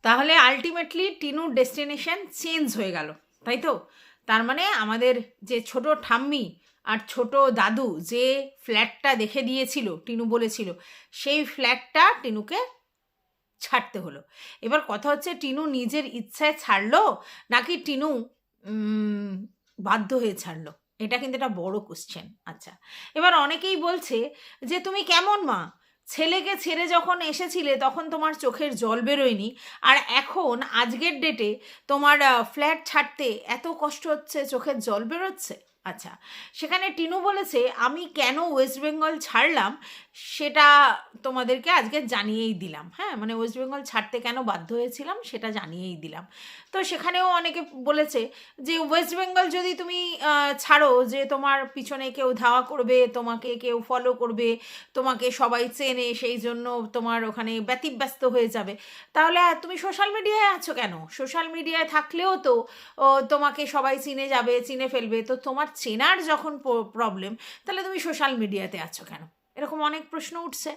তাহলে আলটিমেটলি টিনুর destination change হয়ে গেল, তাই তো? তার মানে আমাদের যে ছোট ঠাম্মি আর ছোট দাদু যে ফ্ল্যাটটা দেখে দিয়েছিল, টিনু বলেছিল, সেই ফ্ল্যাটটা টিনুকে ছাড়তে হলো। এবার কথা হচ্ছে, টিনু নিজের ইচ্ছায় ছাড়লো নাকি টিনু বাধ্য হয়ে ছাড়লো? এটা কিন্তু একটা বড় কোশ্চেন। আচ্ছা, এবার অনেকেই বলছে যে তুমি কেমন মা, ছেলেকে ছেড়ে যখন এসেছিলে তখন তোমার চোখের জল বেরোয়নি, আর এখন আজকের ডেটে তোমার ফ্ল্যাট ছাড়তে এত কষ্ট হচ্ছে, চোখের জল বেরোচ্ছে। আচ্ছা, সেখানে টিনু বলেছে আমি কেন ওয়েস্ট বেঙ্গল ছাড়লাম সেটা তোমাদেরকে আজকে জানিয়েই দিলাম। হ্যাঁ, মানে ওয়েস্ট বেঙ্গল ছাড়তে কেন বাধ্য হয়েছিলাম সেটা জানিয়েই দিলাম। তো সেখানেও অনেকে বলেছে যে ওয়েস্ট বেঙ্গল যদি তুমি ছাড়ো, যে তোমার পিছনে কেউ ধাওয়া করবে, তোমাকে কেউ ফলো করবে, তোমাকে সবাই চেনে, সেই জন্য তোমার ওখানে ব্যতিব্যস্ত হয়ে যাবে, তাহলে তুমি সোশ্যাল মিডিয়ায় আছো কেন? সোশ্যাল মিডিয়ায় থাকলেও তো তোমাকে সবাই চিনে যাবে, চিনে ফেলবে। তো তোমার চেনার যখন প্রবলেম, তাহলে তুমি সোশ্যাল মিডিয়াতে আছো কেন? এরকম অনেক প্রশ্ন উঠছে।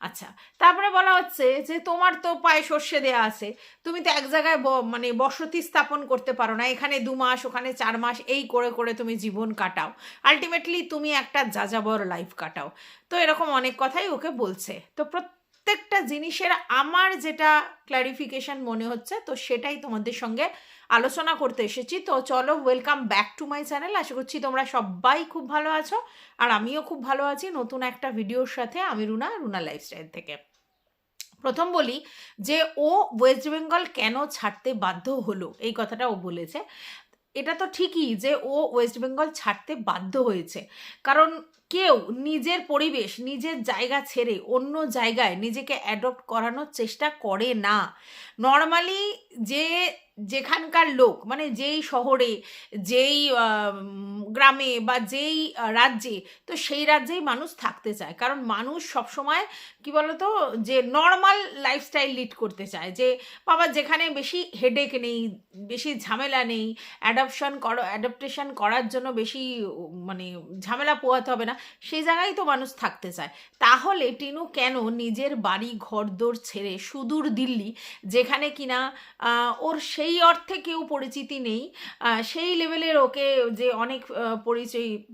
আচ্ছা, তারপরে বলা হচ্ছে যে তোমার তো পায়ে সর্ষে দেয়া আছে, তুমি তো এক জায়গায় মানে বসতি স্থাপন করতে পারো না, এখানে 2 মাস ওখানে 4 মাস এই করে করে তুমি জীবন কাটাও, আলটিমেটলি তুমি একটা যাযাবর লাইফ কাটাও। তো এরকম অনেক কথাই ওকে বলছে। তো প্রত্যেকটা জিনিসের আমার যেটা ক্ল্যারিফিকেশন মনে হচ্ছে, তো সেটাই তোমাদের সঙ্গে আলোচনা করতে এসেছি। তো চলো, welcome back to my channel. আশা করছি তোমরা সবাই খুব ভালো আছো, আর আমিও খুব ভালো আছি নতুন একটা ভিডিওর সাথে। আমি রুনা লাইফস্টাইল থেকে। প্রথম বলি যে ও ওয়েস্ট বেঙ্গল কেন ছাড়তে বাধ্য হলো, এই কথাটা ও বলেছে। এটা তো ঠিকই যে ও ওয়েস্ট বেঙ্গল ছাড়তে বাধ্য হয়েছে, কারণ কেউ নিজের পরিবেশ, নিজের জায়গা ছেড়ে অন্য জায়গায় নিজেকে অ্যাডপ্ট করানোর চেষ্টা করে না। নর্মালি যে যেখানকার লোক, মানে যেই শহরে, যেই গ্রামে বা যেই রাজ্যে, তো সেই রাজ্যেই মানুষ থাকতে চায়। কারণ মানুষ সবসময় কি বলতো, যে নর্মাল লাইফস্টাইল লিড করতে চায়, যে বাবা যেখানে বেশি হেডেক নেই, বেশি ঝামেলা নেই, অ্যাডাপ্টেশন করার জন্য বেশি মানে ঝামেলা পোহাতে হবে না, সেই জায়গায় তো মানুষ থাকতে চায়। তাহলে টিনু কেন নিজের বাড়ি ঘরদোর ছেড়ে সুদূর দিল্লি, যেখানে কিনা ওর সেই অর্থে কেউ পরিচিতি নেই, সেই লেভেলের ওকে যে অনেক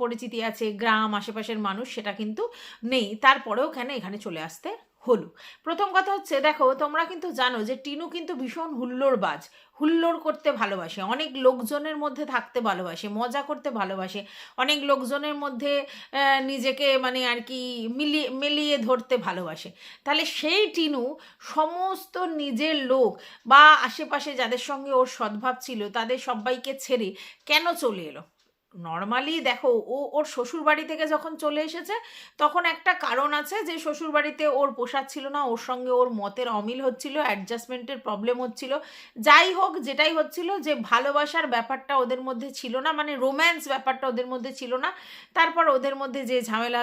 পরিচিতি আছে, গ্রাম আশেপাশের মানুষ, সেটা কিন্তু নেই, তারপরেও কেন এখানে চলে আসতে হলো? প্রথম কথা হচ্ছে, দেখো তোমরা কিন্তু জানো যে টিনু কিন্তু ভীষণ হুল্লোড়বাজ, হুল্লোড় করতে ভালোবাসে, অনেক লোকজনের মধ্যে থাকতে ভালোবাসে, মজা করতে ভালোবাসে, অনেক লোকজনের মধ্যে নিজেকে মানে আর কি মিলিয়ে ধরতে ভালোবাসে। তাহলে সেই টিনু সমস্ত নিজের লোক বা আশেপাশে যাদের সঙ্গে ওর সদ্ভাব ছিল তাদের সবাইকে ছেড়ে কেন চলে এলো? নর্মালি দেখো, ওর শ্বশুর বাড়ি থেকে যখন চলে এসেছে তখন একটা কারণ আছে, যে শ্বশুর বাড়িতে ওর পোষাচ্ছিল না, ওর সঙ্গে ওর মতের অমিল হচ্ছিল, অ্যাডজাস্টমেন্টের প্রবলেম হচ্ছিল, যাই হোক যেটাই হচ্ছিল, যে ভালোবাসার ব্যাপারটা ওদের মধ্যে ছিল না, মানে রোম্যান্স ব্যাপারটা ওদের মধ্যে ছিল না। তারপর ওদের মধ্যে যে ঝামেলা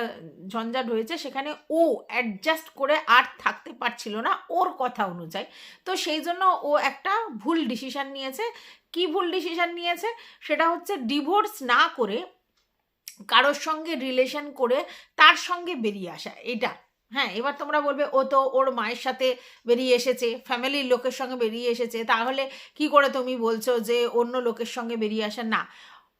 ঝঞ্ঝাট হয়েছে, সেখানে ও অ্যাডজাস্ট করে আর থাকতে পারছিল না ওর কথা অনুযায়ী। তো সেই জন্য ও একটা ভুল ডিসিশন নিয়েছে। কি ভুল ডিসিশন নিয়েছে? সেটা হচ্ছে ডিভোর্স না করে কারোর সঙ্গে রিলেশন করে তার সঙ্গে বেরিয়ে আসা, এটা। হ্যাঁ, এবার তোমরা বলবে ও তো ওর মায়ের সাথে বেরিয়ে এসেছে, ফ্যামিলির লোকের সঙ্গে বেরিয়ে এসেছে, তাহলে কি করে তুমি বলছো যে অন্য লোকের সঙ্গে বেরিয়ে আসা? না,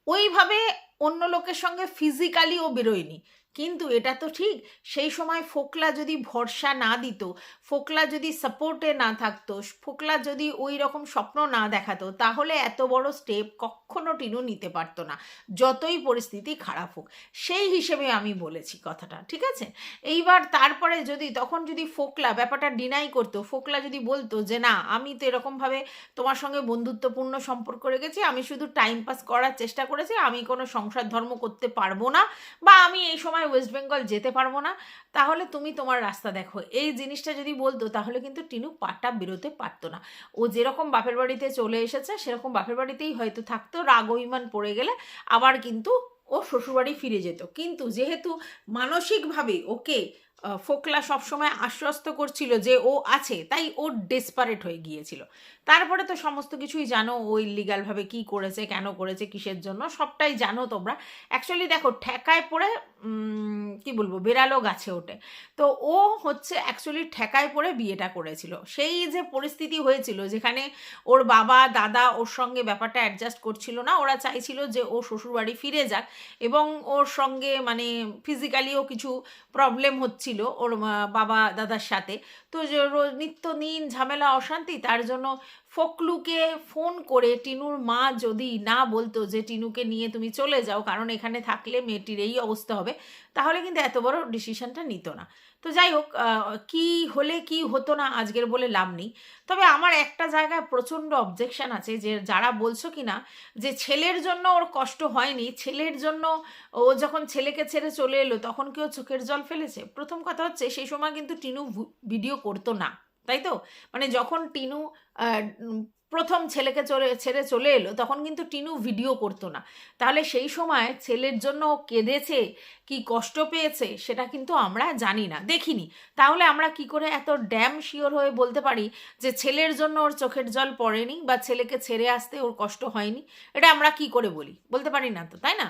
ওইভাবে অন্য লোকের সঙ্গে ফিজিক্যালি ও বেরোয়নি, কিন্তু এটা তো ঠিক, সেই সময় ফোকলা যদি ভরসা না দিত, ফোকলা যদি সাপোর্টে না থাকতো, ফোকলা যদি ওই রকম স্বপ্ন না দেখাতো, তাহলে এত বড় স্টেপ কখনো টিনু নিতে পারতো না, যতই পরিস্থিতি খারাপ হোক। সেই হিসেবে আমি বলেছি কথাটা, ঠিক আছে? এইবার তারপরে তখন যদি ফোকলা ব্যাপারটা ডিনাই করতো, ফোকলা যদি বলতো যে না, আমি তো এরকমভাবে তোমার সঙ্গে বন্ধুত্বপূর্ণ সম্পর্ক রেখেছি, আমি শুধু টাইম পাস করার চেষ্টা করেছি, আমি কোনো সংসার ধর্ম করতে পারবো না, বা আমি এই সময় ওয়েস্ট বেঙ্গল যেতে পারবো না, তাহলে তুমি তোমার রাস্তা দেখো, এই জিনিসটা যদি বলতো, তাহলে কিন্তু টিনু পাটা বেরোতে পারতো না। ও যেরকম বাপের বাড়িতে চলে এসেছে সেরকম বাপের বাড়িতেই হয়তো থাকতো, রাগ অভিমান পড়ে গেলে আবার কিন্তু ও শ্বশুরবাড়ি ফিরে যেত। কিন্তু যেহেতু মানসিকভাবে ওকে ফোকলা সবসময় আশ্বস্ত করছিল যে ও আছে, তাই ও ডেসপারেট হয়ে গিয়েছিল। তারপরে তো সমস্ত কিছুই জানো, ও ইলিগালভাবে কী করেছে, কেন করেছে, কিসের জন্য, সবটাই জানো তোমরা। অ্যাকচুয়ালি দেখো, ঠেকায় পড়ে কি বলবো, বেড়ালো গাছে ওঠে। তো ও হচ্ছে অ্যাকচুয়ালি ঠেকায় পড়ে বিয়েটা করেছিল। সেই যে পরিস্থিতি হয়েছিল যেখানে ওর বাবা দাদা ওর সঙ্গে ব্যাপারটা অ্যাডজাস্ট করছিল না, ওরা চাইছিল যে ও শ্বশুরবাড়ি ফিরে যাক, এবং ওর সঙ্গে মানে ফিজিক্যালিও কিছু প্রবলেম হচ্ছিল ওর বাবা দাদার সাথে। তো যে নিত্যদিন ঝামেলা অশান্তি, তার জন্য ফকলুকে ফোন করে টিনুর মা যদি না বলতো যে টিনুকে নিয়ে তুমি চলে যাও, কারণ এখানে থাকলে মেয়েটির এই অবস্থা হবে, তাহলে কিন্তু এত বড় ডিসিশনটা নিত না। তো যাই হোক, কি হলে কি হতো না আজকের বলে লাভ নেই। তবে আমার একটা জায়গায় প্রচণ্ড অবজেকশন আছে, যে যারা বলছো কি না যে ছেলের জন্য ওর কষ্ট হয়নি, ছেলের জন্য ও যখন ছেলেকে ছেড়ে চলে এলো তখন কি ও চোখের জল ফেলেছে? প্রথম কথা হচ্ছে, সেই সময় কিন্তু টিনু ভিডিও করতো না, তাই তো? মানে যখন টিনু প্রথম ছেলেকে ছেড়ে চলে এলো তখন কিন্তু টিনু ভিডিও করতো না। তাহলে সেই সময় ছেলের জন্য ও কেঁদেছে, কি কষ্ট পেয়েছে, সেটা কিন্তু আমরা জানি না, দেখিনি। তাহলে আমরা কি করে এত ড্যাম শিওর হয়ে বলতে পারি যে ছেলের জন্য ওর চোখের জল পড়েনি, বা ছেলেকে ছেড়ে আসতে ওর কষ্ট হয়নি? এটা আমরা কি করে বলতে পারি না তো, তাই না?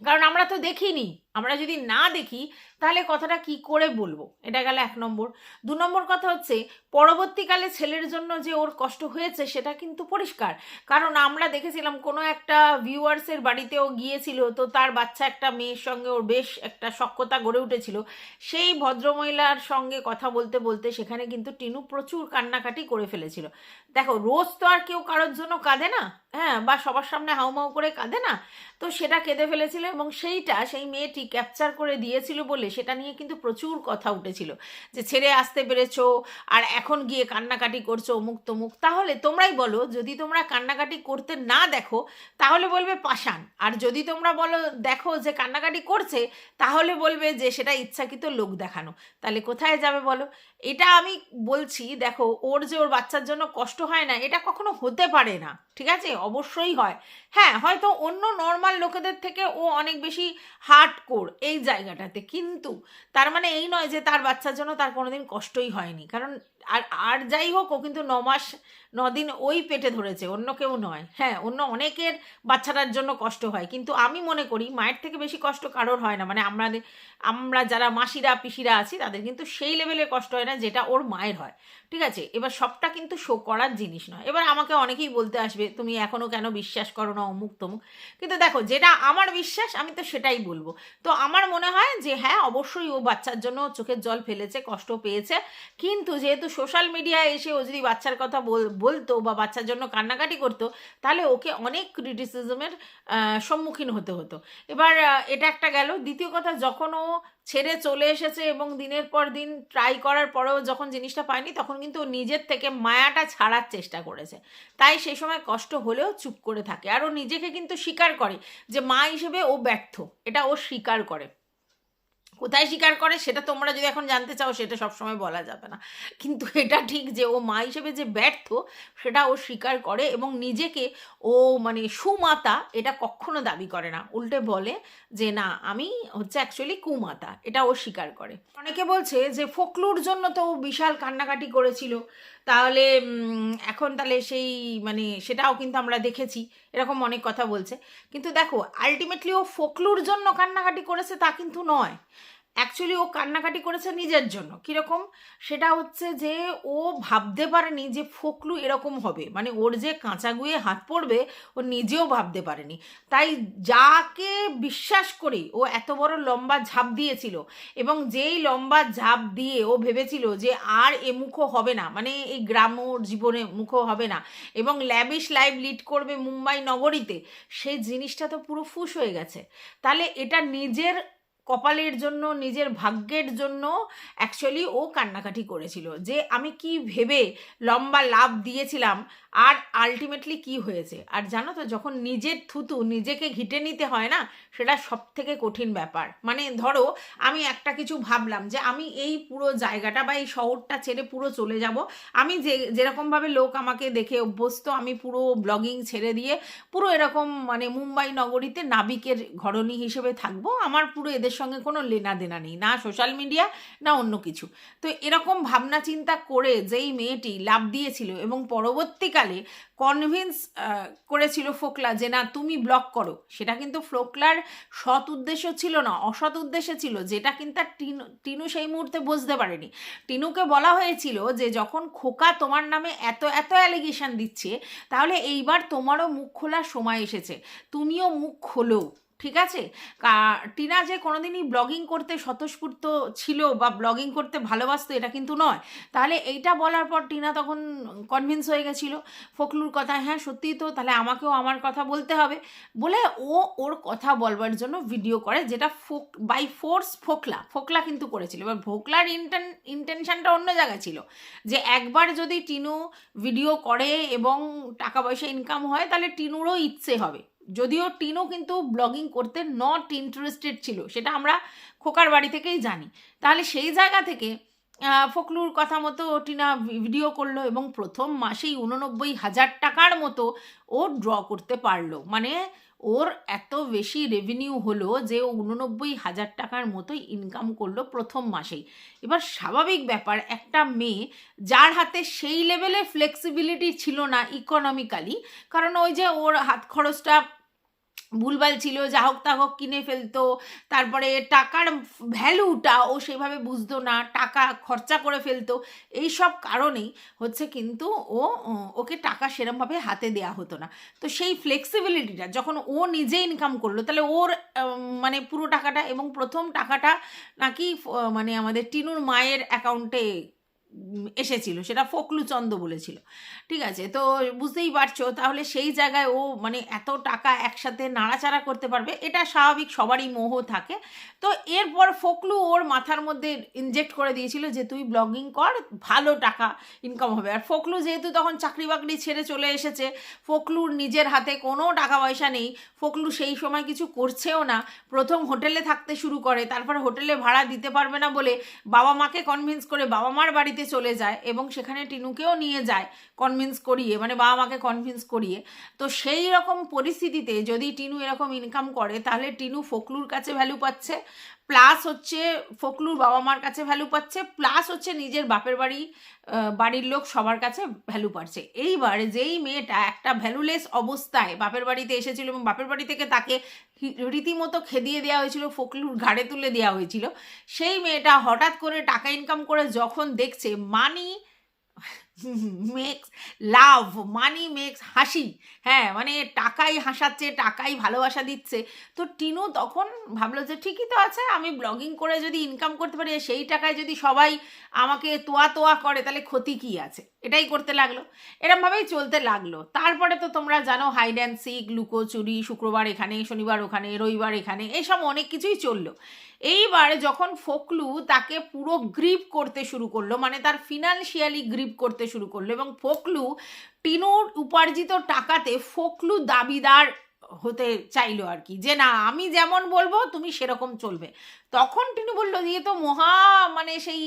কারণ আমরা তো দেখিনি। আমরা যদি না দেখি তাহলে কথাটা কি করে বলবো? এটা গেল 1 নম্বর। 2 নম্বর কথা হচ্ছে, পরবর্তীকালে ছেলের জন্য যে ওর কষ্ট হয়েছে সেটা কিন্তু পরিষ্কার। কারণ আমরা দেখেছিলাম কোনো একটা ভিউয়ার্সের বাড়িতেও গিয়েছিল, তো তার বাচ্চা একটা মেয়ের সঙ্গে ওর বেশ একটা সখ্যতা গড়ে উঠেছিল। সেই ভদ্রমহিলার সঙ্গে কথা বলতে বলতে সেখানে কিন্তু টিনু প্রচুর কান্নাকাটি করে ফেলেছিল। দেখো, রোজ তো আর কেউ কারোর জন্য কাঁদে না, হ্যাঁ, বা সবার সামনে হাউমাউ করে কাঁদে না। তো সেটা কেঁদে ফেলেছিল, এবং সেই মেয়েটি ক্যাপচার করে দিয়েছিল বলে সেটা নিয়ে কিন্তু প্রচুর কথা উঠেছিল, যে ছেড়ে আসতে পেরেছো আর এখন গিয়ে কান্নাকাটি করছো অমুক তমুক। তাহলে তোমরাই বলো, যদি তোমরা কান্নাকাটি করতে না দেখো তাহলে বলবে পাষাণ, আর যদি তোমরা বলো দেখো যে কান্নাকাটি করছে তাহলে বলবে যে সেটা ইচ্ছাকৃত লোক দেখানো। তাহলে কোথায় যাবে বলো? এটা আমি বলছি, দেখো, ওর যে ওর বাচ্চার জন্য কষ্ট হয় না, এটা কখনো হতে পারে না, ঠিক আছে? অবশ্যই হয়। হ্যাঁ, হয়তো অন্য নর্মাল লোকেদের থেকে ও অনেক বেশি হার্ডকোর এই জায়গাটাতে, কিন্তু তার মানে এই নয় যে তার বাচ্চার জন্য তার কোনোদিন কষ্টই হয়নি। কারণ আর যাই হোক, ও কিন্তু 9 মাস 9 দিন ওই পেটে ধরেছে, অন্য কেউ নয়। হ্যাঁ, অন্য অনেকের বাচ্চাটার জন্য কষ্ট হয়, কিন্তু আমি মনে করি মায়ের থেকে বেশি কষ্ট কারোর হয় না। মানে আমরা যারা মাসিরা পিসিরা আছি তাদের কিন্তু সেই লেভেলের কষ্ট হয় না যেটা ওর মায়ের হয়, ঠিক আছে? এবার সবটা কিন্তু শো করার জিনিস নয়। এবার আমাকে অনেকেই বলতে আসবে, তুমি এখনও কেন বিশ্বাস করো না অমুক তমুক। কিন্তু দেখো, যেটা আমার বিশ্বাস আমি তো সেটাই বলবো। তো আমার মনে হয় যে হ্যাঁ, অবশ্যই ও বাচ্চার জন্য চোখের জল ফেলেছে, কষ্ট পেয়েছে, কিন্তু যেহেতু সোশ্যাল মিডিয়ায় এসে ও যদি বাচ্চার কথা বলতো বা বাচ্চার জন্য কান্নাকাটি করতো, তাহলে ওকে অনেক ক্রিটিসিজমের সম্মুখীন হতে হতো। এবার এটা একটা গেল। দ্বিতীয় কথা, যখন ও ছেড়ে চলে এসেছে এবং দিনের পর দিন ট্রাই করার পরেও যখন জিনিসটা পায়নি, তখন কিন্তু ও নিজের থেকে মায়াটা ছাড়ার চেষ্টা করেছে। তাই সেই সময় কষ্ট হলেও চুপ করে থাকে, আর ও নিজেকে কিন্তু স্বীকার করে যে মা হিসেবে ও ব্যর্থ, এটা ও স্বীকার করে। কোথায় স্বীকার করে সেটা তোমরা যদি এখন জানতে চাও, সেটা সবসময় বলা যাবে না, কিন্তু এটা ঠিক যে ও মা হিসেবে যে ব্যর্থ সেটা ও স্বীকার করে, এবং নিজেকে ও মানে সুমাতা এটা কখনো দাবি করে না, উল্টে বলে যে না, আমি হচ্ছে অ্যাকচুয়ালি কুমাতা, এটা ও স্বীকার করে। অনেকে বলছে যে ফকলুর জন্য তো ও বিশাল কান্নাকাটি করেছিল, তাহলে এখন তাহলে সেই মানে সেটাও কিন্তু আমরা দেখেছি, এরকম অনেক কথা বলছে। কিন্তু দেখো, আলটিমেটলি ও ফকলুর জন্য কান্নাকাটি করেছে তা কিন্তু নয়। অ্যাকচুয়ালি ও কান্নাকাটি করেছে নিজের জন্য। কীরকম? সেটা হচ্ছে যে ও ভাবতে পারেনি যে ফকলু এরকম হবে, মানে ওর যে কাঁচা গুঁয়ে হাত পড়বে ও নিজেও ভাবতে পারেনি। তাই যাকে বিশ্বাস করে ও এত বড় লম্বা ঝাঁপ দিয়েছিল, এবং যেই লম্বা ঝাঁপ দিয়ে ও ভেবেছিল যে আর এ মুখো হবে না, মানে এই গ্রাম্য জীবনে মুখো হবে না, এবং ল্যাভিশ লাইফ লিড করবে মুম্বাই নগরীতে, সেই জিনিসটা তো পুরো ফুস হয়ে গেছে। তাহলে এটা নিজের কপালের জন্য, নিজের ভাগ্যের জন্য অ্যাকচুয়ালি ও কান্নাকাটি করেছিল, যে আমি কি ভেবে লম্বা লাভ দিয়েছিলাম, আর আলটিমেটলি কি হয়েছে। আর জানো তো, যখন নিজের থুতু নিজেকে ঘিটে নিতে হয় না, সেটা সব থেকে কঠিন ব্যাপার। মানে ধরো, আমি একটা কিছু ভাবলাম যে আমি এই পুরো জায়গাটা বা এই শহরটা ছেড়ে পুরো চলে যাব, আমি যেরকমভাবে লোক আমাকে দেখে অভ্যস্ত, আমি পুরো ব্লগিং ছেড়ে দিয়ে পুরো এরকম মানে মুম্বাই নগরীতে নাবিকের ঘরণী হিসেবে থাকবো, আমার পুরো এদের সঙ্গে কোনো লেনা দেনা নেই, না সোশ্যাল মিডিয়া না অন্য কিছু। তো এরকম ভাবনা চিন্তা করে যেই মেয়েটি লাভ দিয়েছিল এবং পরবর্তীকালে কনভিন্স করেছিল ফোকলা যে না তুমি ব্লক করো, সেটা কিন্তু ফোকলার সৎ উদ্দেশ্য ছিল না, অসৎ উদ্দেশ্য ছিল, যেটা কিন্তু টিনু সেই মুহূর্তে বুঝতে পারেনি। টিনুকে বলা হয়েছিল যে যখন খোকা তোমার নামে এত এত অ্যালিগেশন দিচ্ছে, তাহলে এইবার তোমারও মুখ খোলার সময় এসেছে, তুমিও মুখ খোলো, ঠিক আছে? টিনা যে কোনোদিনই ব্লগিং করতে স্বতঃস্ফূর্ত ছিল বা ব্লগিং করতে ভালোবাসতো এটা কিন্তু নয়। তাহলে এইটা বলার পর টিনা তখন কনভিন্স হয়ে গেছিল ফোকলুর কথা, হ্যাঁ সত্যিই তো, তাহলে আমাকেও আমার কথা বলতে হবে বলে ও ওর কথা বলবার জন্য ভিডিও করে, যেটা বাই ফোর্স ফোকলা কিন্তু করেছিল। এবার ফোকলার ইন্টেনশনটা অন্য জায়গায় ছিল, যে একবার যদি টিনু ভিডিও করে এবং টাকা পয়সা ইনকাম হয় তাহলে টিনুরও ইচ্ছে হবে। যদিও টিনু কিন্তু ব্লগিং করতে নট ইন্টারেস্টেড ছিল, সেটা আমরা খোকার বাড়ি থেকেই জানি। তাহলে সেই জায়গা থেকে ফোকলুর কথা মতো টিনা ভিডিও করলো এবং প্রথম মাসেই 89,000 টাকার মতো ও ড্র করতে পারলো। মানে ওর এত বেশি রেভিনিউ হলো যে 89,000 টাকার মতো ইনকাম করলো প্রথম মাসেই। এবার স্বাভাবিক ব্যাপার, একটা মেয়ে যার হাতে সেই লেভেলের ফ্লেক্সিবিলিটি ছিল না ইকোনমিক্যালি, কারণ ওই যে ওর হাত খরচটা ভুলভাল ছিল, যা হোক তা হোক কিনে ফেলতো, তারপরে টাকার ভ্যালুটা ও সেভাবে বুঝতো না, টাকা খরচা করে ফেলতো, এই সব কারণেই হচ্ছে কিন্তু ওকে টাকা সেরমভাবে হাতে দেয়া হতো না। তো সেই ফ্লেক্সিবিলিটিটা যখন ও নিজে ইনকাম করলো, তাহলে ওর মানে পুরো টাকাটা এবং প্রথম টাকাটা নাকি মানে আমাদের টিনুর মায়ের অ্যাকাউন্টে এসেছিল, সেটা ফোকলুচন্দ বলেছিল, ঠিক আছে? তো বুঝতেই পারছো, তাহলে সেই জায়গায় ও মানে এত টাকা একসাথে নাড়াচাড়া করতে পারবে, এটা স্বাভাবিক, সবারই মোহ থাকে। তো এরপর ফোকলু ওর মাথার মধ্যে ইনজেক্ট করে দিয়েছিল যে তুই ব্লগিং কর, ভালো টাকা ইনকাম হবে। আর ফোকলু যেহেতু তখন চাকরি বাকরি ছেড়ে চলে এসেছে, ফোকলুর নিজের হাতে কোনো টাকা পয়সা নেই, ফোকলু সেই সময় কিছু করছেও না, প্রথম হোটেলে থাকতে শুরু করে, তারপর হোটেলে ভাড়া দিতে পারবে না বলে বাবা মাকে কনভিন্স করে বাবা মার বাড়িতে চলে যায় এবং সেখানে টিনুকেও নিয়ে যায় কনভিন্স করিয়ে, মানে বাবা মাকে কনভিন্স করিয়ে। তো সেই রকম পরিস্থিতিতে যদি টিনু এরকম ইনকাম করে, তাহলে টিনু ফোকলুর কাছে ভ্যালু পাচ্ছে, প্লাস হচ্ছে ফোকলুর বাবা মার কাছে ভ্যালু পাচ্ছে, প্লাস হচ্ছে নিজের বাপের বাড়ির লোক সবার কাছে ভ্যালু পাচ্ছে। এইবার যেই মেয়েটা একটা ভ্যালুলেস অবস্থায় বাপের বাড়িতে এসেছিল এবং বাপের বাড়ি থেকে তাকে রীতিমতো খেদিয়ে দেওয়া হয়েছিল, ফোকলুর ঘাড়ে তুলে দেওয়া হয়েছিল, সেই মেয়েটা হঠাৎ করে টাকা ইনকাম করে যখন দেখছে মানি মেক্স লাভ, মানি মেক্স হাসি, হ্যাঁ মানে টাকাই হাসাচ্ছে, টাকাই ভালোবাসা দিচ্ছে, তো টিনু তখন ভাবলো যে ঠিকই তো আছে, আমি ব্লগিং করে যদি ইনকাম করতে পারি, সেই টাকায় যদি সবাই আমাকে তোয়া করে তাহলে ক্ষতি কী আছে, এটাই করতে লাগলো, এরমভাবেই চলতে লাগলো। তারপরে তো তোমরা জানো হাইড অ্যান্ড সিক, লুকোচুরি, শুক্রবার এখানে, শনিবার ওখানে, রবিবার এখানে, এসব অনেক কিছুই চললো। এইবার যখন ফোকলু তাকে পুরো গ্রিপ করতে শুরু করলো, মানে তার ফিনান্সিয়ালি গ্রিপ করতে শুরু করলো, এবং ফোকলু টিনুর উপার্জিত টাকাতে ফোকলু দাবিদার হতে চাইলো আর কি, যে না আমি যেমন বলবো তুমি সেরকম চলবে। তখন টিনু বললো দিয়ে তো মহা মানে সেই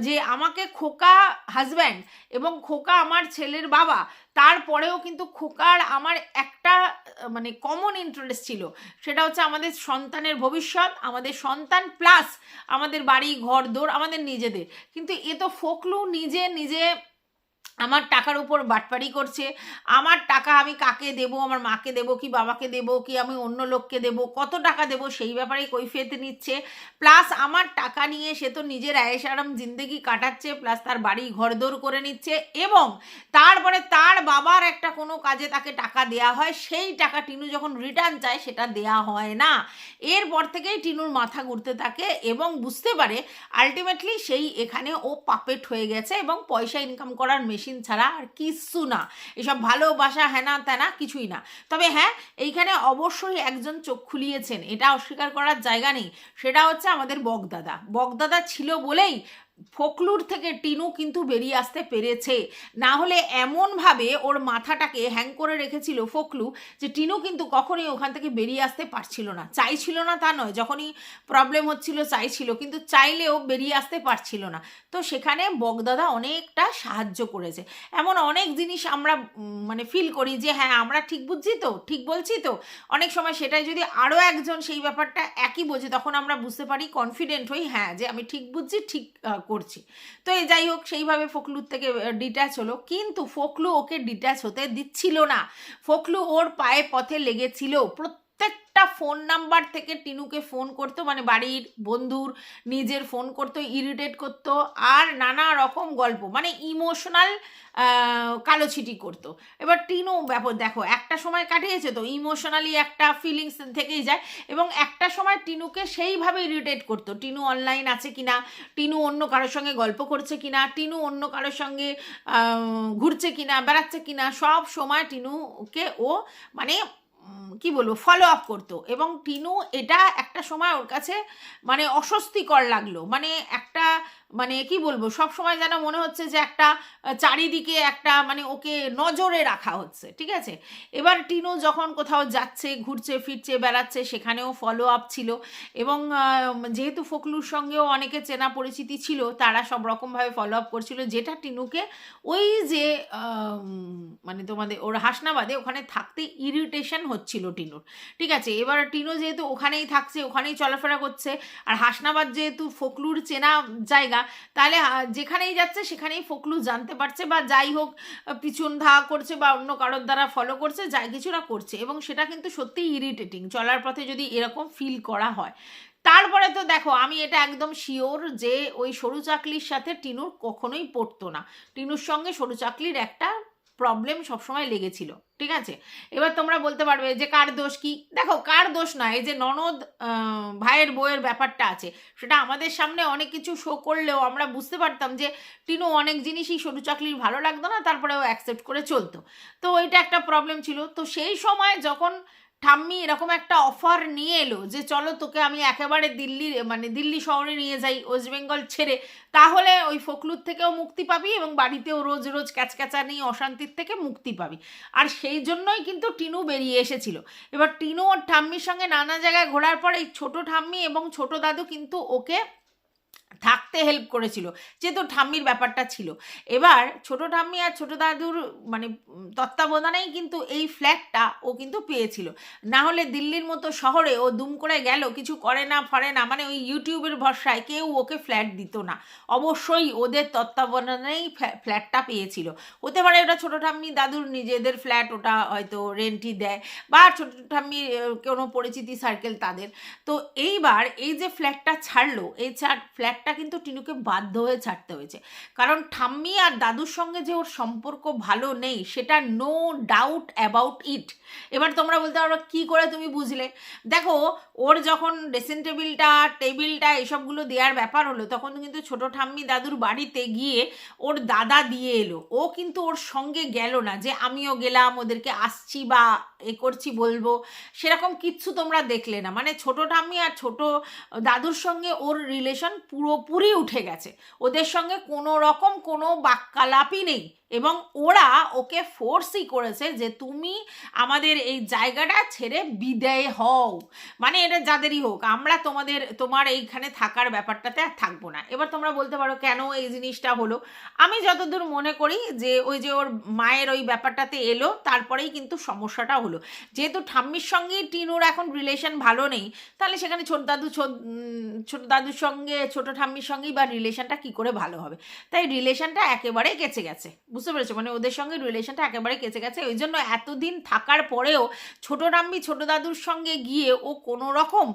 যে আমাকে খোকা হাজব্যান্ড এবং খোকা আমার ছেলের বাবা, তারপরেও কিন্তু খোকার আমার একটা মানে কমন ইন্টারেস্ট ছিল, সেটা হচ্ছে আমাদের সন্তানের ভবিষ্যৎ, আমাদের সন্তান প্লাস আমাদের বাড়ি ঘর দোর আমাদের নিজেদের। কিন্তু এ তো ফোকলু নিজে আমার টাকার উপর বাটপাড়ি করছে, আমার টাকা আমি কাকে দেবো, আমার মাকে দেবো কি বাবাকে দেবো কি আমি অন্য লোককে দেবো, কত টাকা দেবো সেই ব্যাপারে কৈফিয়ত নিচ্ছে, প্লাস আমার টাকা নিয়ে সে তো নিজের আয়েশ আরাম জিন্দেগি কাটাচ্ছে, প্লাস তার বাড়ি ঘরদোর করে নিচ্ছে, এবং তারপরে তার বাবার একটা কোনো কাজে তাকে টাকা দেয়া হয়, সেই টাকা টিনু যখন রিটার্ন চায় সেটা দেয়া হয় না। এরপর থেকেই টিনুর মাথা ঘুরতে থাকে এবং বুঝতে পারে আলটিমেটলি সেই এখানে ও পাপেট হয়ে গেছে এবং পয়সা ইনকাম করার মেশিন ছাড়া আর কিচ্ছু না, এসব ভালোবাসা হেনা তেনা কিছুই না। তবে হ্যাঁ, এইখানে অবশ্যই একজন চোখ খুলিয়েছেন, এটা অস্বীকার করার জায়গা নেই, সেটা হচ্ছে আমাদের বগদাদা ছিল বলেই ফোকলুর থেকে টিনু কিন্তু বেরিয়ে আসতে পেরেছে, না হলে এমনভাবে ওর মাথাটাকে হ্যাং করে রেখেছিল ফোকলু যে টিনু কিন্তু কখনোই ওখান থেকে বেরিয়ে আসতে পারছিল না। চাইছিল না তা নয়, যখনই প্রবলেম হচ্ছিল চাইছিল, কিন্তু চাইলেও বেরিয়ে আসতে পারছিল না। তো সেখানে বগদাদা অনেকটা সাহায্য করেছে। এমন অনেক জিনিস আমরা মানে ফিল করি যে হ্যাঁ আমরা ঠিক বুঝছি তো, ঠিক বলছি তো, অনেক সময় সেটাই যদি আরও একজন সেই ব্যাপারটা একই বোঝে তখন আমরা বুঝতে পারি, কনফিডেন্ট হই হ্যাঁ যে আমি ঠিক বুঝছি, ঠিক করছি। তো এই যাই হোক, সেইভাবে ফোকলুর থেকে ডিট্যাচ হলো, কিন্তু ফোকলু ওকে ডিট্যাচ হতে দিচ্ছিল না। ফোকলু ওর পায়ে পথে লেগেছিল, প্রত্যেকটা ফোন নাম্বার থেকে টিনুকে ফোন করতো, মানে বাড়ির, বন্ধুর, নিজের ফোন করতো, ইরিটেট করতো, আর নানা রকম গল্প, মানে ইমোশনাল কালোছিটি করতো। এবার টিনু ব্যাপার দেখো, একটা সময় কাটিয়েছে তো ইমোশনালি একটা ফিলিংস থেকেই যায়, এবং একটা সময় টিনুকে সেইভাবে ইরিটেট করতো, টিনু অনলাইন আছে কিনা, টিনু অন্য কারোর সঙ্গে গল্প করছে কিনা, টিনু অন্য কারোর সঙ্গে ঘুরছে কিনা, বেড়াচ্ছে কিনা, সব সময় টিনুকে ও মানে কি বলবো ফলো আপ করতো। এবং টিনু এটা একটা সময় ওর কাছে মানে অস্বস্তিকর লাগলো, মানে একটা মানে কি বলবো সব সময় যেন মনে হচ্ছে যে একটা চারিদিকে একটা মানে ওকে নজরে রাখা হচ্ছে, ঠিক আছে। এবার টিনু যখন কোথাও যাচ্ছে, ঘুরছে ফিরছে, বেড়াচ্ছে, সেখানেও ফলো আপ ছিল। এবং যেহেতু ফোকলুর সঙ্গেও অনেকে চেনা পরিচিতি ছিল, তারা সব রকমভাবে ফলো আপ করছিল, যেটা টিনুকে ওই যে মানে তোমাদের ওর হাসনাবাদে ওখানে থাকতে ইরিটেশন হচ্ছিল টিনুর, ঠিক আছে। এবার টিনু যেহেতু ওখানেই থাকছে, ওখানেই চলাফেরা করছে, আর হাসনাবাদ যেহেতু ফোকলুর চেনা জায়গা, তাহলে যেখানেই যাচ্ছে সেখানেই ফোকলু জানতে পারছে, বা যাই হোক পিছন ধাওয়া করছে বা অন্য কারোর দ্বারা ফলো করছে, যাই কিছুটা করছে, এবং সেটা কিন্তু সত্যিই ইরিটেটিং চলার পথে যদি এরকম ফিল করা হয়। তারপরে তো দেখো, আমি এটা একদম শিওর যে ওই সরু চাকলির সাথে টিনুর কখনোই পড়তো না, টিনুর সঙ্গে সরু চাকলির একটা প্রবলেম সবসময় লেগেছিল, ঠিক আছে। এবার তোমরা বলতে পারবে যে কার দোষ কি, দেখো কার দোষ না, এই যে ননদ ভাইয়ের বউয়ের ব্যাপারটা আছে, সেটা আমাদের সামনে অনেক কিছু শো করলেও আমরা বুঝতে পারতাম যে টিনু অনেক জিনিসই সরু চাকলির ভালো লাগতো না, তারপরেও অ্যাকসেপ্ট করে চলতো। তো ওইটা একটা প্রবলেম ছিল। তো সেই সময় যখন ঠাম্মি এরকম একটা অফার নিয়ে এলো যে চলো তোকে আমি একেবারে দিল্লি মানে দিল্লি শহরে নিয়ে যাই ওয়েস্ট বেঙ্গল ছেড়ে, তাহলে ওই ফোকলুর থেকেও মুক্তি পাবি এবং বাড়িতেও রোজ রোজ ক্যাচক্যাচানি অশান্তির থেকে মুক্তি পাবি, আর সেই জন্যই কিন্তু টিনু বেরিয়ে এসেছিল। এবার টিনু ওর ঠাম্মির সঙ্গে নানা জায়গায় ঘোরার পর এই ছোট ঠাম্মি এবং ছোট দাদু কিন্তু ওকে থাকতে হেল্প করেছিল, যেহেতু ঠাম্মির ব্যাপারটা ছিল। এবার ছোট ঠাম্মি আর ছোট দাদুর মানে তত্ত্বাবধানেই কিন্তু এই ফ্ল্যাটটা ও কিন্তু পেয়েছিল, না হলে দিল্লির মতো শহরে ও দুম করে গেল, কিছু করে না ফারে না, মানে ওই ইউটিউবের ভরসায় কেউ ওকে ফ্ল্যাট দিত না, অবশ্যই ওদের তত্ত্বাবধানেই ফ্ল্যাটটা পেয়েছিল। হতে পারে ওটা ছোট ঠাম্মি দাদুর নিজেদের ফ্ল্যাট, ওটা হয়তো রেন্টই দেয়, বা ছোট ঠাম্মির কোনো পরিচিতি সার্কেল তাদের। তো এইবার এই যে ফ্ল্যাটটা ছাড়লো, এই ফ্ল্যাটটা কিন্তু টিনুকে বাধ্য হয়ে ছাড়তে হয়েছে, কারণ ঠাম্মি আর দাদুর সঙ্গে যে ওর সম্পর্ক ভালো নেই সেটা নো ডাউট অ্যাবাউট ইট। এবার তোমরা বলতে পারো কী করে তুমি বুঝলে, দেখো ওর যখন ড্রেসিং টেবিলটা এসবগুলো দেওয়ার ব্যাপার হলো, তখন কিন্তু ছোট ঠাম্মি দাদুর বাড়িতে গিয়ে ওর দাদা দিয়ে এলো, ও কিন্তু ওর সঙ্গে গেল না যে আমিও গেলাম ওদেরকে আসছি বা এ করছি বলবো, সেরকম কিচ্ছু তোমরা দেখলে না। মানে ছোট ঠাম্মি আর ছোট দাদুর সঙ্গে ওর রিলেশন পুরোপুরি উঠে গেছে, ওদের সঙ্গে কোনো রকম কোনো বাক্যালাপই নেই, এবং ওরা ওকে ফোর্সই করেছে যে তুমি আমাদের এই জায়গাটা ছেড়ে বিদায় হও, মানে এটা যাদেরই হোক, আমরা তোমার এইখানে থাকার ব্যাপারটাতে আর থাকবো না। এবার তোমরা বলতে পারো কেন এই জিনিসটা হলো, আমি যতদূর মনে করি যে ওই যে ওর মায়ের ওই ব্যাপারটাতে এলো, তারপরেই কিন্তু সমস্যাটা হলো। যেহেতু ঠাম্মির সঙ্গেই টিনুর এখন রিলেশন ভালো নেই, তাহলে সেখানে ছোট দাদুর সঙ্গে ছোট ঠাম্মির সঙ্গেই বা রিলেশনটা কি করে ভালো হবে, তাই রিলেশনটা একেবারে কেচে গেছে, বুঝতে পেরেছো, মানে ওদের সঙ্গে রিলেশনটা একেবারে কেচে গেছে। ওই জন্য এতদিন থাকার পরেও ছোট ঠাম্মি ছোট দাদুর সঙ্গে গিয়ে ও কোনো রকম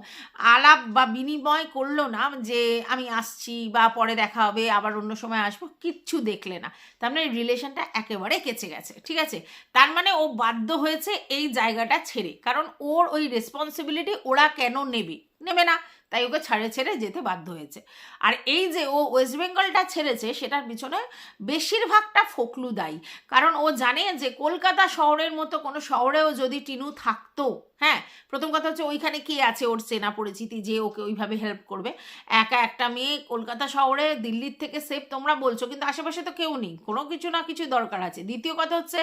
আলাপ বা বিনিময় করলো না যে আমি আসছি বা পরে দেখা হবে আবার অন্য সময় আসবো, কিচ্ছু দেখলে না, তার মানে রিলেশনটা একেবারে কেচে গেছে, ঠিক আছে। তার মানে ও বাধ্য হয়েছে এই জায়গাটা ছেড়ে, কারণ ওর ওই রেসপন্সিবিলিটি ওরা কেন নেবে, নেবে না, তাই ওকে ছেড়ে যেতে বাধ্য হয়েছে। আর এই যে ও ওয়েস্ট বেঙ্গলটা ছেড়েছে সেটার পিছনে বেশিরভাগটা ফোকলু দায়ী, কারণ ও জানে যে কলকাতা শহরের মতো কোনো শহরেও যদি টিনু থাকতো, হ্যাঁ, প্রথম কথা হচ্ছে ওইখানে কে আছে ওর চেনা পরিচিতি যে ওকে ওইভাবে হেল্প করবে। একা একটা মেয়ে কলকাতা শহরে, দিল্লির থেকে সেফ তোমরা বলছো, কিন্তু আশেপাশে তো কেউ নেই, কোনো কিছু না কিছু দরকার আছে। দ্বিতীয় কথা হচ্ছে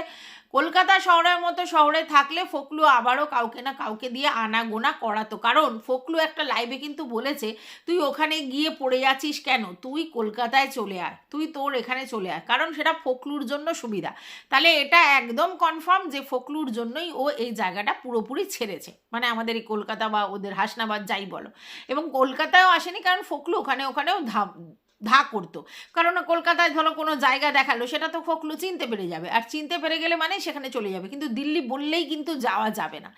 কলকাতা শহরের মতো শহরে থাকলে ফোকলু আবারও কাউকে না কাউকে দিয়ে আনাগোনা করাতো, কারণ ফোকলু একটা লাইভে কিন্তু বলেছে তুই ওখানে গিয়ে পড়ে যাচ্ছিস কেন, তুই কলকাতায় চলে আয়, তুই তোর এখানে চলে আয়, কারণ সেটা ফোকলুর জন্য সুবিধা। তাহলে এটা একদম কনফার্ম যে ফোকলুর জন্যই ও এই জায়গাটা পুরোপুরি ছেড়েছে, মানে আমাদের এই কলকাতা বা ওদের হাসনাবাদ যাই বলো। এবং কলকাতায়ও আসেনি, কারণ ফোকলু ওখানেও ধা করতো, কারণ কলকাতায় ধরো কোনো জায়গা দেখালো সেটা তো ফোকলু চিনতে পেরে যাবে, আর চিনতে পেরে গেলে মানে সেখানে চলে যাবে, কিন্তু দিল্লি বললেই কিন্তু যাওয়া যাবে না,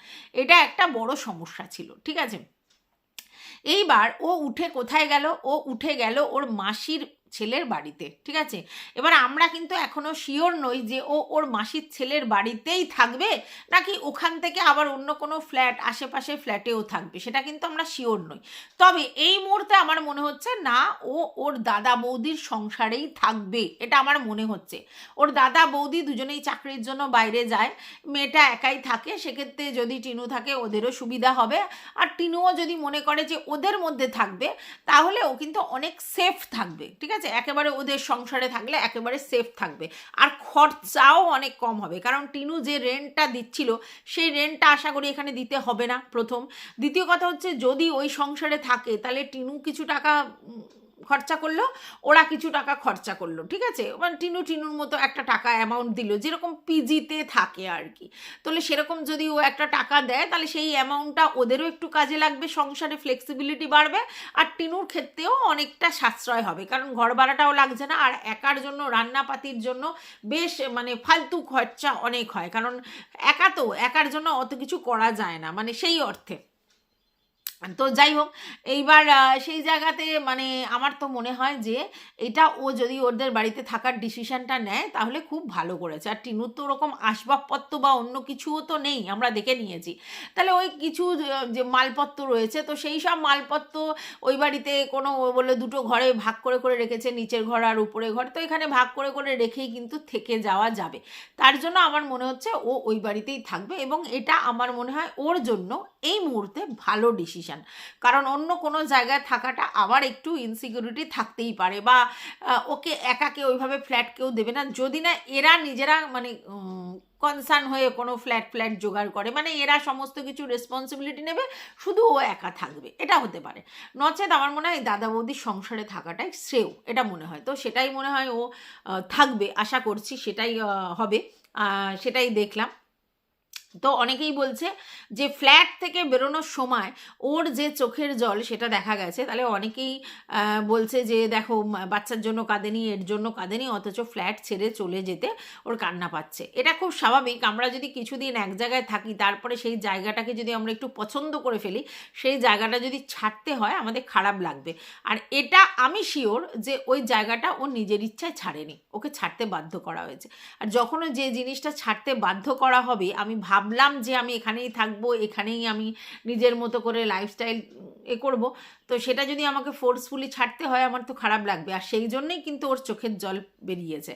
এটা একটা বড় সমস্যা ছিল, ঠিক আছে। এইবার ও উঠে কোথায় গেল, ও উঠে গেল ওর মাসির ছেলের বাড়িতে, ঠিক আছে। এবার আমরা কিন্তু এখনো শিওর নই যে ও ওর মাসির ছেলের বাড়িতেই থাকবে নাকি ওখান থেকে আবার অন্য কোনো ফ্ল্যাট, আশেপাশে ফ্ল্যাটেও থাকবে, সেটা কিন্তু আমরা শিওর নই। তবে এই মুহূর্তে আমার মনে হচ্ছে না, ও ওর দাদা বৌদির সংসারেই থাকবে, এটা আমার মনে হচ্ছে। ওর দাদা বৌদি দুজনেই চাকরির জন্য বাইরে যায়, মেয়েটা একাই থাকে, সেক্ষেত্রে যদি টিনু থাকে ওদেরও সুবিধা হবে, আর টিনুও যদি মনে করে যে ওদের মধ্যে থাকবে তাহলে ও কিন্তু অনেক সেফ থাকবে, ঠিক আছে, একেবারে ওদের সংসারে থাকলে একেবারে সেফ থাকবে, আর খরচাও অনেক কম হবে, কারণ টিনু যে রেন্টটা দিচ্ছিল সেই রেন্টটা আশা করি এখানে দিতে হবে না, প্রথম। দ্বিতীয় কথা হচ্ছে যদি ওই সংসারে থাকে তাহলে টিনু কিছু টাকা খরচা করলো, ওরা কিছু টাকা খরচা করলো, ঠিক আছে, মানে টিনুর মতো একটা টাকা অ্যামাউন্ট দিল, যেরকম পিজিতে থাকে আর কি, তাহলে সেরকম যদি ও একটা টাকা দেয় তাহলে সেই অ্যামাউন্টটা ওদেরও একটু কাজে লাগবে, সংসারে ফ্লেক্সিবিলিটি বাড়বে, আর টিনুর ক্ষেত্রেও অনেকটা সাশ্রয় হবে, কারণ ঘর ভাড়াটাও লাগছে না, আর একার জন্য রান্নাপাতির জন্য বেশ মানে ফালতু খরচা অনেক হয়, কারণ একার জন্য অত কিছু করা যায় না, মানে সেই অর্থে। তো যাই হোক, এইবার সেই জায়গাতে মানে আমার তো মনে হয় যে এটা ও যদি ওদের বাড়িতে থাকার ডিসিশনটা নেয় তাহলে খুব ভালো করেছে। আর টিনুর তো ওরকম আসবাবপত্র বা অন্য কিছুও তো নেই, আমরা দেখে নিয়েছি, তাহলে ওই কিছু যে মালপত্র রয়েছে, তো সেই সব মালপত্র ওই বাড়িতে কোনো বলে দুটো ঘরে ভাগ করে করে রেখেছে, নিচের ঘর আর উপরের ঘর, তো এখানে ভাগ করে করে রেখেই কিন্তু থেকে যাওয়া যাবে। তার জন্য আমার মনে হচ্ছে ও ওই বাড়িতেই থাকবে, এবং এটা আমার মনে হয় ওর জন্য এই মুহূর্তে ভালো ডিসিশন, কারণ অন্য কোনো জায়গায় থাকাটা আবার একটু ইনসিকিউরিটি থাকতেই পারে, বা ওকে একাকে ওইভাবে ফ্ল্যাট কেউ দেবে না, যদি না এরা নিজেরা মানে কনসার্ন হয়ে কোনো ফ্ল্যাট জোগাড় করে, মানে এরা সমস্ত কিছু রেসপন্সিবিলিটি নেবে, শুধু ও একা থাকবে, এটা হতে পারে। নচেত আমার মনে হয় দাদা বৌদির সংসারে থাকাটাই শ্রেয়, এটা মনে হয়, তো সেটাই মনে হয় ও থাকবে, আশা করছি সেটাই হবে, সেটাই দেখলাম। তো অনেকেই বলছে যে ফ্ল্যাট থেকে বেরোনোর সময় ওর যে চোখের জল সেটা দেখা গেছে, তাহলে অনেকেই বলছে যে দেখো বাচ্চার জন্য কাঁদেনি, এর জন্য কাঁদেনি, অথচ ফ্ল্যাট ছেড়ে চলে যেতে ওর কান্না পাচ্ছে। এটা খুব স্বাভাবিক, আমরা যদি কিছুদিন এক জায়গায় থাকি তারপরে সেই জায়গাটাকে যদি আমরা একটু পছন্দ করে ফেলি, সেই জায়গাটা যদি ছাড়তে হয় আমাদের খারাপ লাগবে। আর এটা আমি শিওর যে ওই জায়গাটা ও নিজের ইচ্ছায় ছাড়েনি, ওকে ছাড়তে বাধ্য করা হয়েছে। আর যখনও যে জিনিসটা ছাড়তে বাধ্য করা হবে, আমি ভাবলাম যে আমি এখানেই থাকবো, এখানেই আমি নিজের মতো করে লাইফস্টাইল করব, তো সেটা যদি আমাকে ফোর্সফুলি ছাড়তে হয় আমার তো খারাপ লাগবে, আর সেই জন্যই কিন্তু ওর চোখের জল বেরিয়েছে,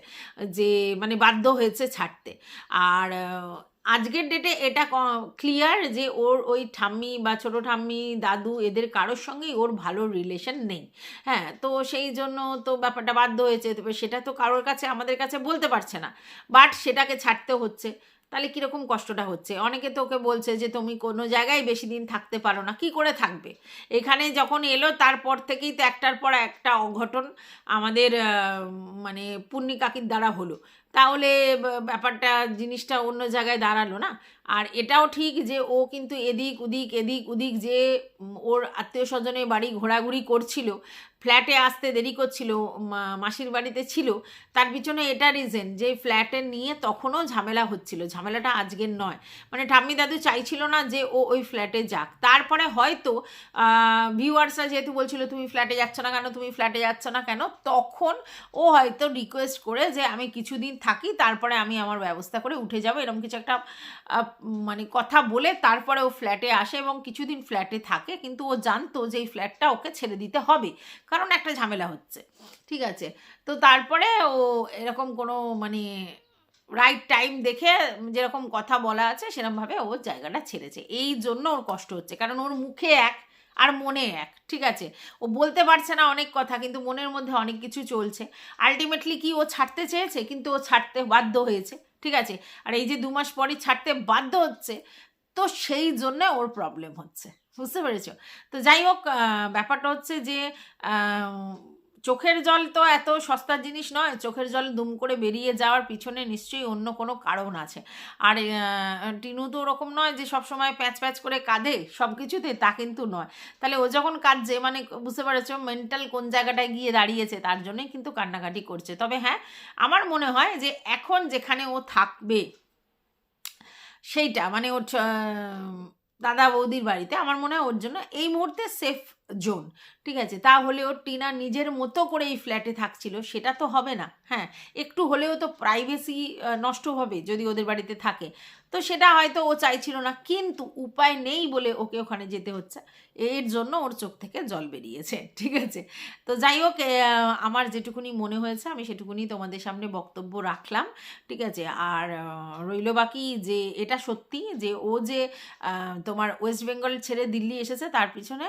যে মানে বাধ্য হয়েছে ছাড়তে। আর আজকের ডেটে এটা ক্লিয়ার যে ওর ওই ঠাম্মি বা ছোটো ঠাম্মি, দাদু, এদের কারোর সঙ্গেই ওর ভালো রিলেশন নেই, হ্যাঁ, তো সেই জন্য তো ব্যাপারটা বাধ্য হয়েছে, তবে সেটা তো কারোর কাছে আমাদের কাছে বলতে পারছে না, বাট সেটাকে ছাড়তে হচ্ছে। তাহলে কীরকম কষ্টটা হচ্ছে, অনেকে তো ওকে বলছে যে তুমি কোনো জায়গায় বেশি দিন থাকতে পারো না, কি করে থাকবে, এখানে যখন এলো তারপর থেকেই তো একটার পর একটা অঘটন আমাদের মানে পুন্নি কাকির দ্বারা হলো, তাহলে ব্যাপারটা জিনিসটা অন্য জায়গায় দাঁড়ালো না। আর এটাও ঠিক যে ও কিন্তু এদিক ওদিক যে ওর আত্মীয় স্বজনের বাড়ি ঘোরাঘুরি করছিল, ফ্ল্যাটে আসতে দেরি করছিল, মাসির বাড়িতে ছিল, তার পিছনে এটা রিজন যে ফ্ল্যাটে নিয়ে তখনও ঝামেলা হচ্ছিল, ঝামেলাটা আজকের নয়, মানে ঠাম্মি দাদু চাইছিল না যে ও ওই ফ্ল্যাটে যাক। তারপরে হয়তো ভিউয়ার্সরা যেহেতু বলছিল তুমি ফ্ল্যাটে যাচ্ছ না কেন, তুমি ফ্ল্যাটে যাচ্ছ না কেন, তখন ও হয়তো রিকোয়েস্ট করে যে আমি কিছুদিন থাকি, তারপরে আমি আমার ব্যবস্থা করে উঠে যাব, এরকম কিছু একটা মানে কথা বলে তারপরে ও ফ্ল্যাটে আসে এবং কিছুদিন ফ্ল্যাটে থাকে। কিন্তু ও জানতো যে এই ফ্ল্যাটটা ওকে ছেড়ে দিতে হবে, কারণ একটা ঝামেলা হচ্ছে, ঠিক আছে। তো তারপরে ও এরকম কোনো মানে রাইট টাইম দেখে যেরকম কথা বলা আছে সেরকমভাবে ও জায়গাটা ছেড়েছে। এই জন্য ওর কষ্ট হচ্ছে, কারণ ওর মুখে এক আর মনে এক, ঠিক আছে। ও বলতে পারছে না অনেক কথা, কিন্তু মনের মধ্যে অনেক কিছু চলছে। আলটিমেটলি কি ও ছাড়তে চেয়েছে, কিন্তু ও ছাড়তে বাধ্য হয়েছে, ঠিক আছে। আর এই যে 2 মাস পরই ছাড়তে বাধ্য হচ্ছে, তো সেই জন্য ওর প্রবলেম হচ্ছে, বুঝতে পেরেছো? তো যাই হোক, ব্যাপারটা হচ্ছে যে চোখের জল তো এত সস্তার জিনিস নয়। চোখের জল দুম করে বেরিয়ে যাওয়ার পিছনে নিশ্চয়ই অন্য কোনো কারণ আছে। আর টিনু তো ওরকম নয় যে সবসময় প্যাচ প্যাচ করে কাঁদে সব কিছুতে, তা কিন্তু নয়। তাহলে ও যখন কাঁদছে মানে বুঝতে পেরেছো মেন্টাল কোন জায়গাটায় গিয়ে দাঁড়িয়েছে, তার জন্যই কিন্তু কান্নাকাটি করছে। তবে হ্যাঁ, আমার মনে হয় যে এখন যেখানে ও থাকবে সেইটা মানে ওর দাদা বৌদির বাড়িতে, আমার মনে হয় ওর জন্য এই মুহূর্তে সেফ জোন, ঠিক আছে। তাহলেও টিনা নিজের মতো করে এই ফ্ল্যাটে থাকছিল, সেটা তো হবে না। হ্যাঁ, একটু হলেও তো প্রাইভেসি নষ্ট হবে যদি ওদের বাড়িতে থাকে, তো সেটা হয়তো ও চাইছিল না, কিন্তু উপায় নেই বলে ওকে ওখানে যেতে হচ্ছে। এর জন্য ওর চোখ থেকে জল বেরিয়েছে, ঠিক আছে। তো যাই হোক, আমার যেটুকুনি মনে হয়েছে আমি সেটুকুনি তোমাদের সামনে বক্তব্য রাখলাম, ঠিক আছে। আর রইল বাকি যে এটা সত্যি যে ও যে তোমার ওয়েস্ট বেঙ্গল ছেড়ে দিল্লি এসেছে, তার পিছনে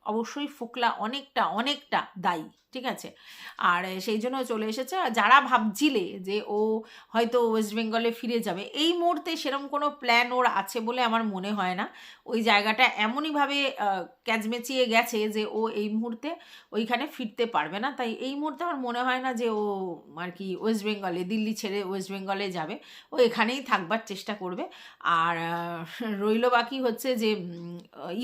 অবশ্যই ফোকলা অনেকটা অনেকটা দায়ী, ঠিক আছে। আর সেই জন্য চলে এসেছে। যারা ভাবছিলে যে ও হয়তো ওয়েস্ট বেঙ্গলে ফিরে যাবে, এই মুহূর্তে সেরকম কোনো প্ল্যান ওর আছে বলে আমার মনে হয় না। ওই জায়গাটা এমনইভাবে ক্যাচমেচিয়ে গেছে যে ও এই মুহূর্তে ওইখানে ফিরতে পারবে না। তাই এই মুহূর্তে আমার মনে হয় না যে ও আর কি ওয়েস্ট বেঙ্গলে, দিল্লি ছেড়ে ওয়েস্ট বেঙ্গলে যাবে। ও এখানেই থাকবার চেষ্টা করবে। আর রইল বাকি হচ্ছে যে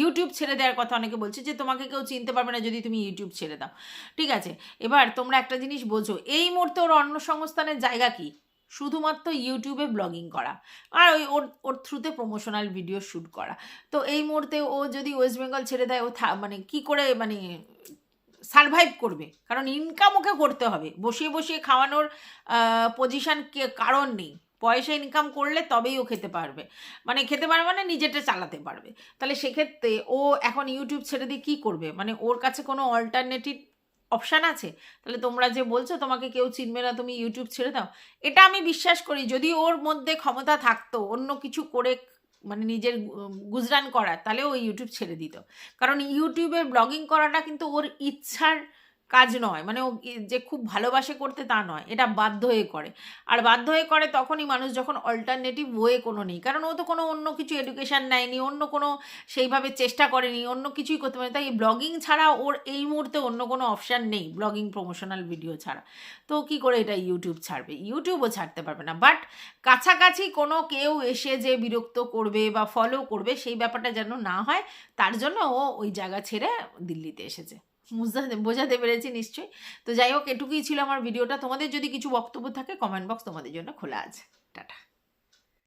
ইউটিউব ছেড়ে দেওয়ার কথা অনেকে বলছে যে তোমাকে কেউ চিনতে পারবে না যদি তুমি ইউটিউব ছেড়ে দাও, ঠিক আছে। এবার তোমরা একটা জিনিস বোঝো, এই মুহূর্তে ওর অন্য সংস্থানের জায়গা কি? শুধুমাত্র ইউটিউবে ব্লগিং করা আর ওই ওর থ্রুতে প্রমোশনাল ভিডিও শ্যুট করা। তো এই মুহূর্তে ও যদি ওয়েস্ট বেঙ্গল ছেড়ে দেয়, ও মানে কি করে মানে সারভাইভ করবে? কারণ ইনকাম ওকে করতে হবে, বসিয়ে বসিয়ে খাওয়ানোর পজিশন কারণ নেই। পয়সা ইনকাম করলে তবেই ও খেতে পারবে, মানে খেতে পারবে মানে নিজেটা চালাতে পারবে। তাহলে সেক্ষেত্রে ও এখন ইউটিউব ছেড়ে দিয়ে কী করবে? মানে ওর কাছে কোনো অল্টারনেটিভ অপশান আছে? তাহলে তোমরা যে বলছো তোমাকে কেউ চিনবে না, তুমি ইউটিউব ছেড়ে দাও, এটা আমি বিশ্বাস করি যদি ওর মধ্যে ক্ষমতা থাকতো অন্য কিছু করে মানে নিজের গুজরান করার, তাহলে ও ইউটিউব ছেড়ে দিত। কারণ ইউটিউবে ব্লগিং করাটা কিন্তু ওর ইচ্ছার কাজ নয়, মানে ও যে খুব ভালোবাসে করতে তা নয়, এটা বাধ্য হয়ে করে। আর বাধ্য হয়ে করে তখনই মানুষ যখন অল্টারনেটিভ ওয়ে কোনো নেই, কারণ ও তো কোনো অন্য কিছু এডুকেশান নেয়নি, অন্য কোনো সেইভাবে চেষ্টা করেনি, অন্য কিছুই করতে পারে। তাই ব্লগিং ছাড়া ওর এই মুহূর্তে অন্য কোনো অপশান নেই, ব্লগিং প্রমোশনাল ভিডিও ছাড়া। তো কী করে এটা ইউটিউব ছাড়বে? ইউটিউবও ছাড়তে পারবে না। বাট কাছাকাছি কোনো কেউ এসে যে বিরক্ত করবে বা ফলো করবে সেই ব্যাপারটা যেন না হয়, তার জন্য ও ওই জায়গা ছেড়ে দিল্লিতে এসেছে। বোঝাতে পেরেছি নিশ্চয়ই। তো যাই হোক, এটুকুই ছিল আমার ভিডিওটা। তোমাদের যদি কিছু বক্তব্য থাকে কমেন্ট বক্স তোমাদের জন্য খোলা আছে। টাটা।